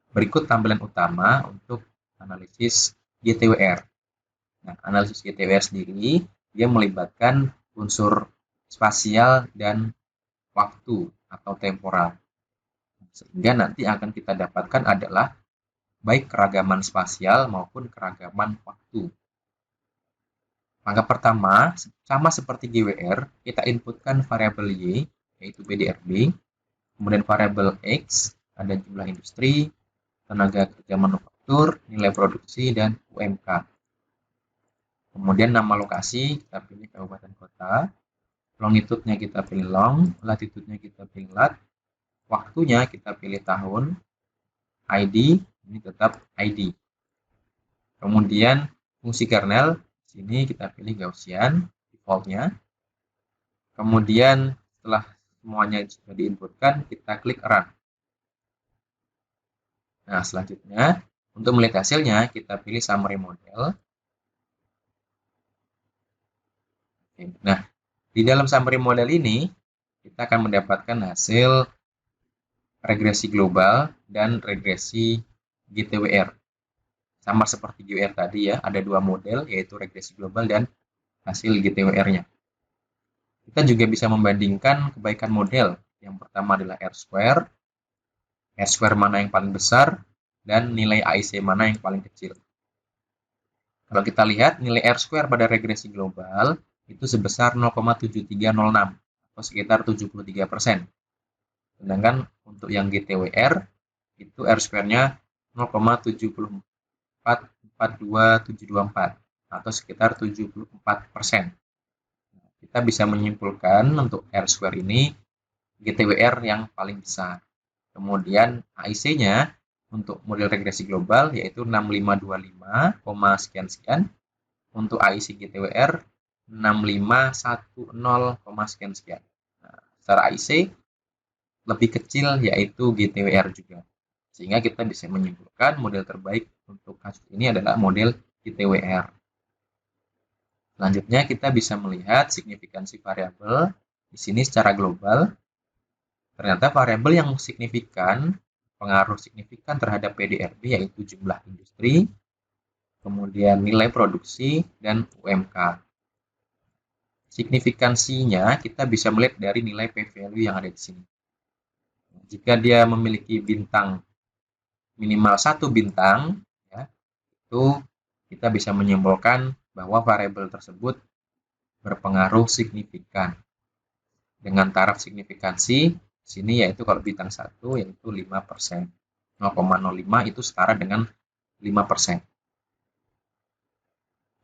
Berikut tampilan utama untuk analisis GTWR. Nah, analisis GTWR sendiri, dia melibatkan unsur spasial dan waktu atau temporal. Sehingga nanti akan kita dapatkan adalah baik keragaman spasial maupun keragaman waktu. Langkah pertama, sama seperti GWR, kita inputkan variabel Y, yaitu PDRB, kemudian variabel X, ada jumlah industri, tenaga kerja manufaktur, nilai produksi, dan UMK. Kemudian nama lokasi, kita pilih kabupaten kota, longitude-nya kita pilih long, latitude-nya kita pilih lat, waktunya kita pilih tahun, ID, ini tetap ID. Kemudian fungsi kernel, sini kita pilih Gaussian, default-nya. Kemudian setelah semuanya sudah diinputkan, kita klik run. Nah, selanjutnya, untuk melihat hasilnya, kita pilih summary model. Nah, di dalam summary model ini, kita akan mendapatkan hasil regresi global dan regresi GTWR. Sama seperti GWR tadi ya, ada dua model, yaitu regresi global dan hasil GTWR-nya. Kita juga bisa membandingkan kebaikan model. Yang pertama adalah R-square mana yang paling besar, dan nilai AIC mana yang paling kecil. Kalau kita lihat, nilai R-square pada regresi global itu sebesar 0,7306 atau sekitar 73%. Sedangkan untuk yang GTWR itu R-square-nya 0,7442724 atau sekitar 74%. Kita bisa menyimpulkan untuk R-square ini GTWR yang paling besar. Kemudian AIC-nya untuk model regresi global yaitu 6525, sekian-sekian. Untuk AIC GTWR 6510, sekian-sekian. Nah, secara AIC lebih kecil yaitu GTWR juga. Sehingga kita bisa menyimpulkan model terbaik untuk kasus ini adalah model GTWR. Selanjutnya kita bisa melihat signifikansi variabel. Di sini secara global, ternyata variabel yang signifikan, pengaruh signifikan terhadap PDRB yaitu jumlah industri, kemudian nilai produksi, dan UMK. Signifikansinya kita bisa melihat dari nilai p-value yang ada di sini. Jika dia memiliki bintang minimal 1 bintang, ya, itu kita bisa menyimpulkan bahwa variabel tersebut berpengaruh signifikan. Dengan taraf signifikansi, sini yaitu kalau bintang 1 yaitu 5%. 0,05 itu setara dengan 5%.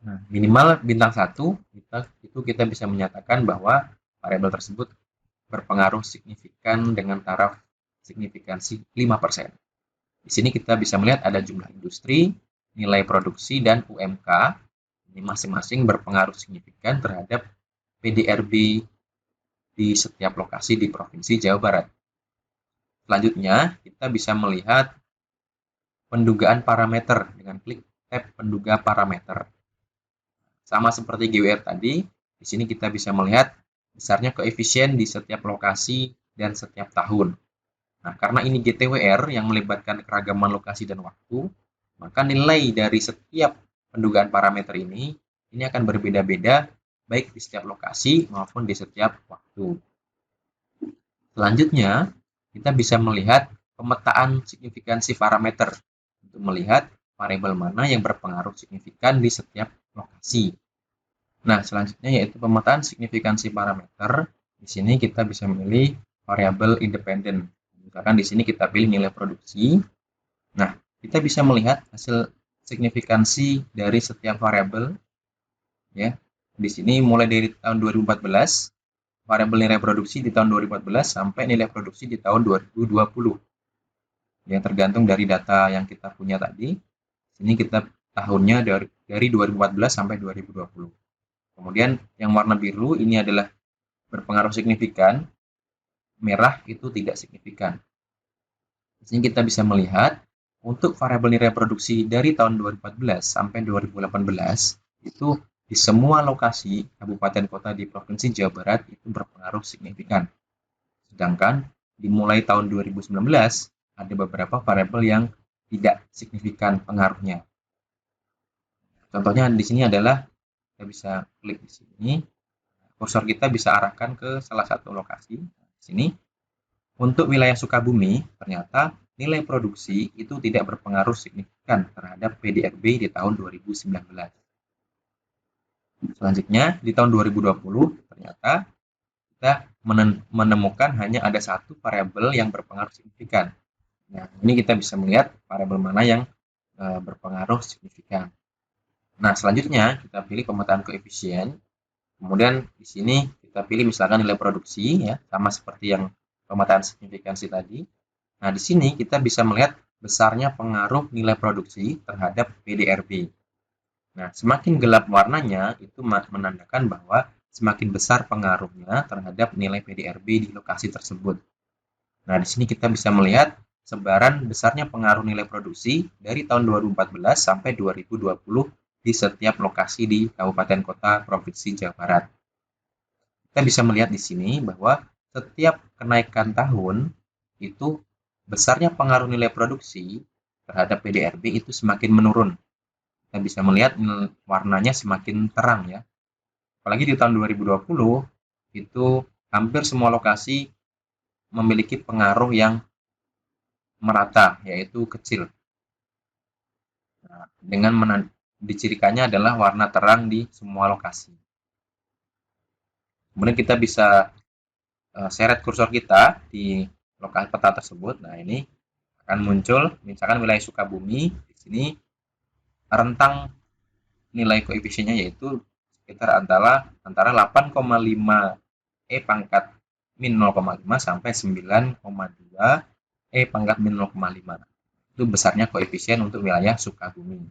Nah, minimal bintang 1, itu kita bisa menyatakan bahwa variabel tersebut berpengaruh signifikan dengan taraf signifikansi 5%. Di sini kita bisa melihat ada jumlah industri, nilai produksi, dan UMK. Ini masing-masing berpengaruh signifikan terhadap PDRB di setiap lokasi di Provinsi Jawa Barat. Selanjutnya, kita bisa melihat pendugaan parameter dengan klik tab penduga parameter. Sama seperti GWR tadi, di sini kita bisa melihat besarnya koefisien di setiap lokasi dan setiap tahun. Nah, karena ini GTWR yang melibatkan keragaman lokasi dan waktu, maka nilai dari setiap pendugaan parameter ini akan berbeda-beda baik di setiap lokasi maupun di setiap waktu. Selanjutnya, kita bisa melihat pemetaan signifikansi parameter untuk melihat variabel mana yang berpengaruh signifikan di setiap lokasi. Nah, selanjutnya yaitu pemetaan signifikansi parameter. Di sini kita bisa memilih variabel independen. Misalkan di sini kita pilih nilai produksi. Nah, kita bisa melihat hasil signifikansi dari setiap variabel. Ya, di sini mulai dari tahun 2014, variabel nilai produksi di tahun 2014 sampai nilai produksi di tahun 2020. Ya, tergantung dari data yang kita punya tadi. Sini kita tahunnya dari 2014 sampai 2020. Kemudian yang warna biru ini adalah berpengaruh signifikan, merah itu tidak signifikan. Di sini kita bisa melihat untuk variabel nilai produksi dari tahun 2014 sampai 2018 itu di semua lokasi kabupaten kota di Provinsi Jawa Barat itu berpengaruh signifikan. Sedangkan dimulai tahun 2019 ada beberapa variabel yang tidak signifikan pengaruhnya. Contohnya di sini adalah kita bisa klik di sini, kursor kita bisa arahkan ke salah satu lokasi. Di sini untuk wilayah Sukabumi ternyata nilai produksi itu tidak berpengaruh signifikan terhadap PDRB di tahun 2019. Selanjutnya di tahun 2020 ternyata kita menemukan hanya ada satu variabel yang berpengaruh signifikan. Nah, ini kita bisa melihat variabel mana yang berpengaruh signifikan. Nah, selanjutnya kita pilih pemetaan koefisien. Kemudian di sini kita pilih misalkan nilai produksi ya, sama seperti yang pemetaan signifikansi tadi. Nah, di sini kita bisa melihat besarnya pengaruh nilai produksi terhadap PDRB. Nah, semakin gelap warnanya itu menandakan bahwa semakin besar pengaruhnya terhadap nilai PDRB di lokasi tersebut. Nah, di sini kita bisa melihat sebaran besarnya pengaruh nilai produksi dari tahun 2014 sampai 2020 di setiap lokasi di kabupaten kota provinsi Jawa Barat. Kita bisa melihat di sini bahwa setiap kenaikan tahun itu besarnya pengaruh nilai produksi terhadap PDRB itu semakin menurun. Kita bisa melihat warnanya semakin terang ya. Apalagi di tahun 2020 itu hampir semua lokasi memiliki pengaruh yang merata, yaitu kecil. Nah, dengan dicirikannya adalah warna terang di semua lokasi. Kemudian kita bisa seret kursor kita di lokasi peta tersebut. Nah, ini akan muncul misalkan wilayah Sukabumi. Di sini rentang nilai koefisiennya yaitu sekitar antara 8,5 E pangkat min 0,5 sampai 9,2 E pangkat min 0,5. Itu besarnya koefisien untuk wilayah Sukabumi.